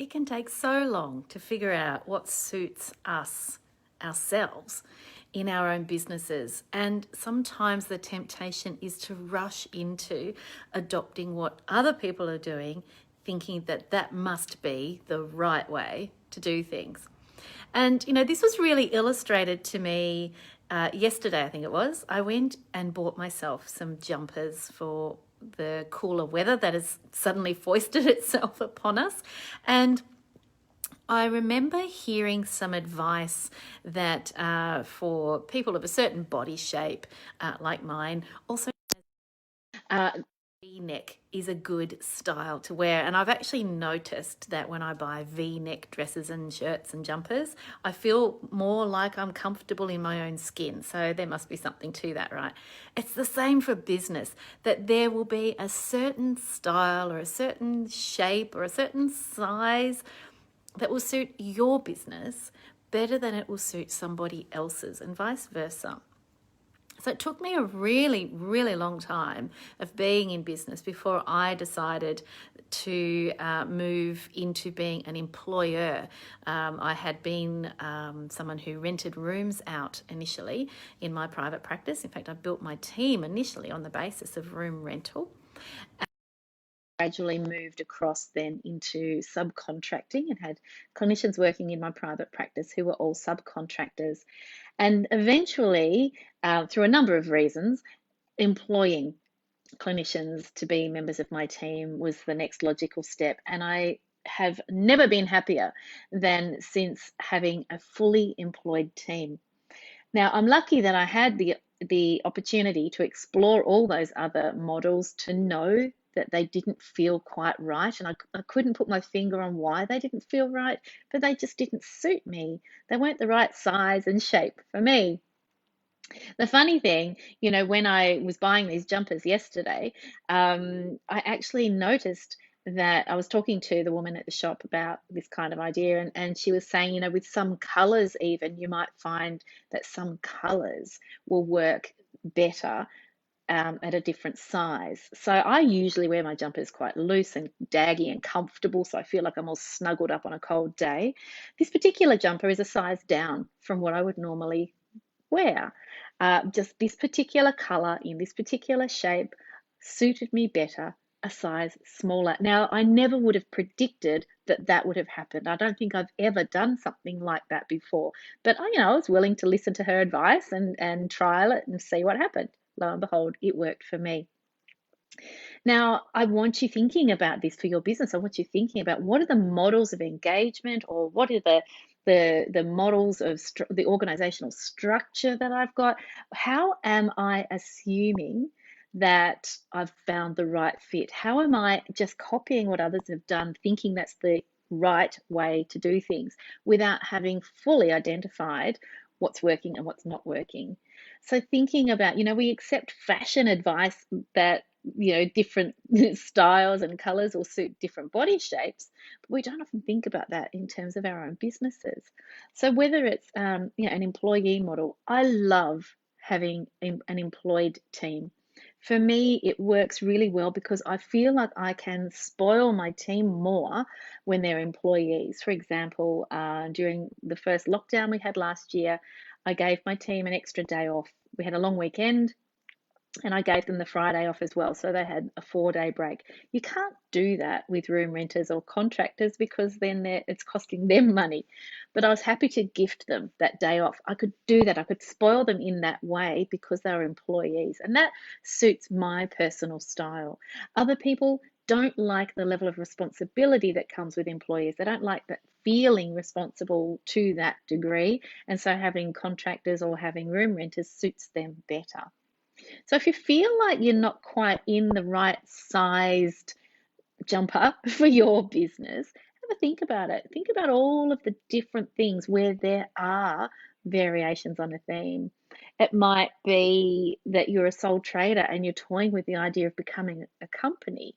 it can take so long to figure out what suits us ourselves in our own businesses. And sometimes the temptation is to rush into adopting what other people are doing, thinking that that must be the right way to do things. And, this was really illustrated to me yesterday, I think it was. I went and bought myself some jumpers for the cooler weather that has suddenly foisted itself upon us. And I remember hearing some advice that for people of a certain body shape, like mine, also V-neck is a good style to wear. And I've actually noticed that when I buy V-neck dresses and shirts and jumpers, I feel more like I'm comfortable in my own skin. So there must be something to that, right? It's the same for business, that there will be a certain style or a certain shape or a certain size that will suit your business better than it will suit somebody else's, and vice versa. So it took me a really, really long time of being in business before I decided to move into being an employer. I had been someone who rented rooms out initially in my private practice. In fact, I built my team initially on the basis of room rental. Gradually moved across then into subcontracting and had clinicians working in my private practice who were all subcontractors. And eventually, through a number of reasons, employing clinicians to be members of my team was the next logical step. And I have never been happier than since having a fully employed team. Now, I'm lucky that I had the opportunity to explore all those other models to know that they didn't feel quite right. And I couldn't put my finger on why they didn't feel right, but they just didn't suit me. They weren't the right size and shape for me. The funny thing, when I was buying these jumpers yesterday, I actually noticed that I was talking to the woman at the shop about this kind of idea, and she was saying, with some colors, even you might find that some colors will work better at a different size. So I usually wear my jumpers quite loose and daggy and comfortable, so I feel like I'm all snuggled up on a cold day. This particular jumper is a size down from what I would normally wear. Just this particular color in this particular shape suited me better, a size smaller. Now, I never would have predicted that that would have happened. I don't think I've ever done something like that before, but I was willing to listen to her advice and trial it and see what happened. Lo and behold, it worked for me. Now, I want you thinking about this for your business. I want you thinking about what are the models of engagement, or what are the models of the organizational structure that I've got. How am I assuming that I've found the right fit? How am I just copying what others have done, thinking that's the right way to do things without having fully identified what's working and what's not working? So thinking about, we accept fashion advice that different styles and colors will suit different body shapes, but we don't often think about that in terms of our own businesses. So whether it's an employee model, I love having an employed team. For me, it works really well because I feel like I can spoil my team more when they're employees. For example, during the first lockdown we had last year, I gave my team an extra day off. We had a long weekend, and I gave them the Friday off as well. So they had a 4-day break. You can't do that with room renters or contractors because then it's costing them money. But I was happy to gift them that day off. I could do that. I could spoil them in that way because they're employees. And that suits my personal style. Other people don't like the level of responsibility that comes with employees. They don't like that feeling responsible to that degree. And so having contractors or having room renters suits them better. So if you feel like you're not quite in the right sized jumper for your business, have a think about it. Think about all of the different things where there are variations on a theme. It might be that you're a sole trader and you're toying with the idea of becoming a company,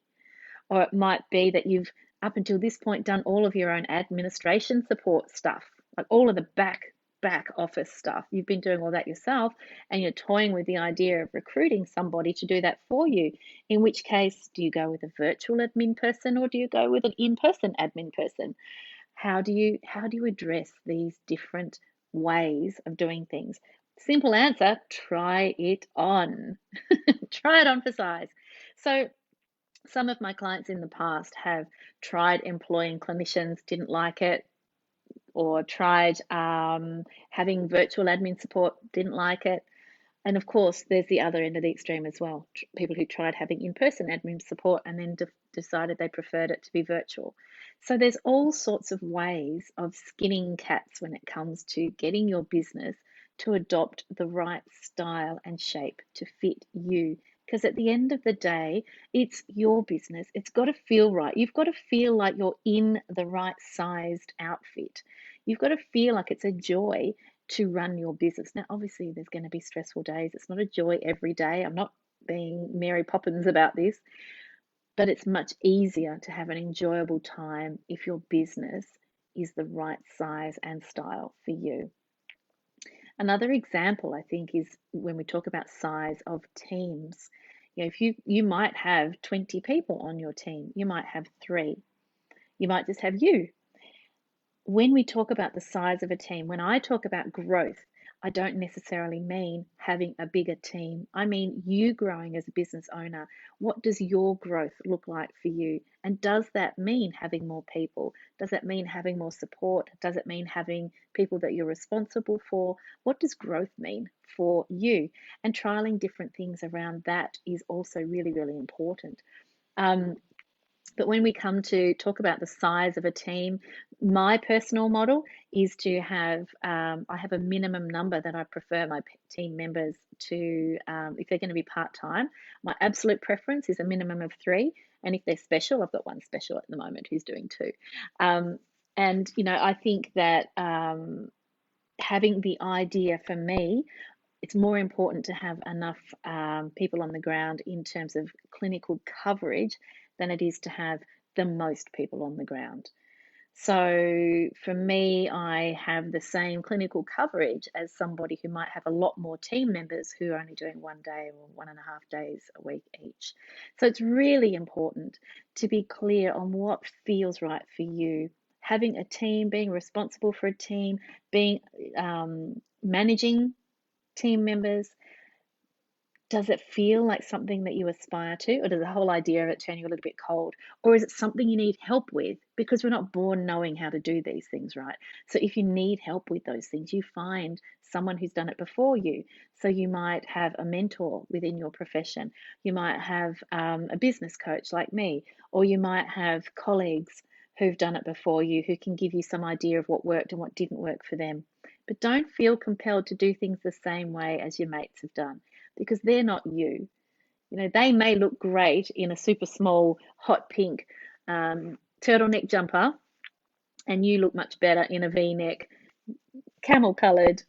or it might be that you've up until this point done all of your own administration support stuff, like all of the back back office stuff. You've been doing all that yourself, and you're toying with the idea of recruiting somebody to do that for you. In which case, do you go with a virtual admin person or do you go with an in-person admin person? How do you address these different ways of doing things? Simple answer, try it on. Try it on for size. So some of my clients in the past have tried employing clinicians, didn't like it, or tried having virtual admin support, didn't like it. And of course, there's the other end of the extreme as well. People who tried having in-person admin support and then decided they preferred it to be virtual. So there's all sorts of ways of skinning cats when it comes to getting your business to adopt the right style and shape to fit you. Because at the end of the day, it's your business. It's got to feel right. You've got to feel like you're in the right sized outfit. You've got to feel like it's a joy to run your business. Now, obviously, there's going to be stressful days. It's not a joy every day. I'm not being Mary Poppins about this, but it's much easier to have an enjoyable time if your business is the right size and style for you. Another example, I think, is when we talk about size of teams. If you might have 20 people on your team, you might have 3, you might just have you. When we talk about the size of a team, when I talk about growth, I don't necessarily mean having a bigger team. I mean you growing as a business owner. What does your growth look like for you? And does that mean having more people? Does that mean having more support? Does it mean having people that you're responsible for? What does growth mean for you? And trialing different things around that is also really, really important. But when we come to talk about the size of a team, my personal model is to have, I have a minimum number that I prefer my team members to, if they're going to be part-time, my absolute preference is a minimum of 3. And if they're special, I've got one special at the moment who's doing 2. And, I think that having the idea for me, it's more important to have enough people on the ground in terms of clinical coverage than it is to have the most people on the ground. So for me, I have the same clinical coverage as somebody who might have a lot more team members who are only doing 1 day or 1.5 days a week each. So it's really important to be clear on what feels right for you. Having a team, being responsible for a team, being managing team members, does it feel like something that you aspire to, or does the whole idea of it turn you a little bit cold? Or is it something you need help with? Because we're not born knowing how to do these things, right? So if you need help with those things, you find someone who's done it before you. So you might have a mentor within your profession. You might have a business coach like me, or you might have colleagues who've done it before you who can give you some idea of what worked and what didn't work for them. But don't feel compelled to do things the same way as your mates have done, because they're not you. They may look great in a super small, hot pink turtleneck jumper, and you look much better in a V-neck, camel-coloured,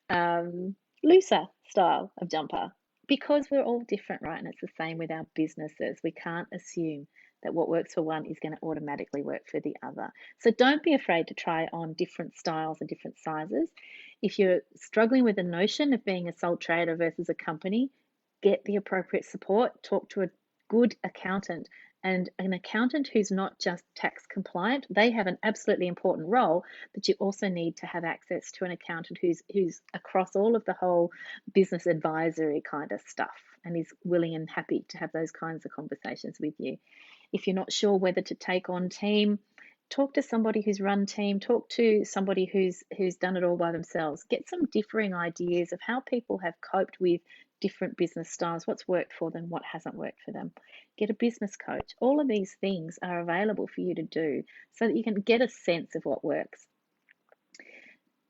looser style of jumper, because we're all different, right? And it's the same with our businesses. We can't assume that what works for one is going to automatically work for the other. So don't be afraid to try on different styles and different sizes. If you're struggling with the notion of being a sole trader versus a company, get the appropriate support. Talk to a good accountant, and an accountant who's not just tax compliant. They have an absolutely important role, but you also need to have access to an accountant who's across all of the whole business advisory kind of stuff and is willing and happy to have those kinds of conversations with you. If you're not sure whether to take on team, talk to somebody who's run team, talk to somebody who's done it all by themselves. Get some differing ideas of how people have coped with different business styles, what's worked for them, what hasn't worked for them. Get a business coach. All of these things are available for you to do so that you can get a sense of what works.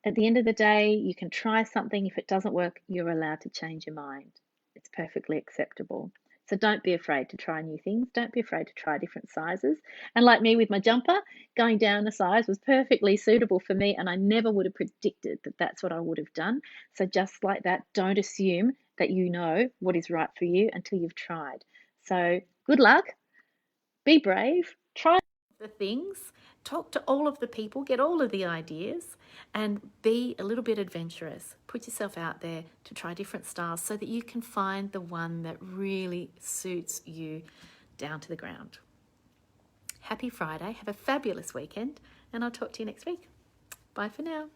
At the end of the day, you can try something. If it doesn't work, you're allowed to change your mind. It's perfectly acceptable. So don't be afraid to try new things. Don't be afraid to try different sizes. And like me with my jumper, going down a size was perfectly suitable for me, and I never would have predicted that that's what I would have done. So just like that, don't assume that you know what is right for you until you've tried. So good luck, be brave, try the things talk to all of the people, get all of the ideas, and be a little bit adventurous. Put yourself out there to try different styles so that you can find the one that really suits you down to the ground. Happy Friday. Have a fabulous weekend, and I'll talk to you next week. Bye for now.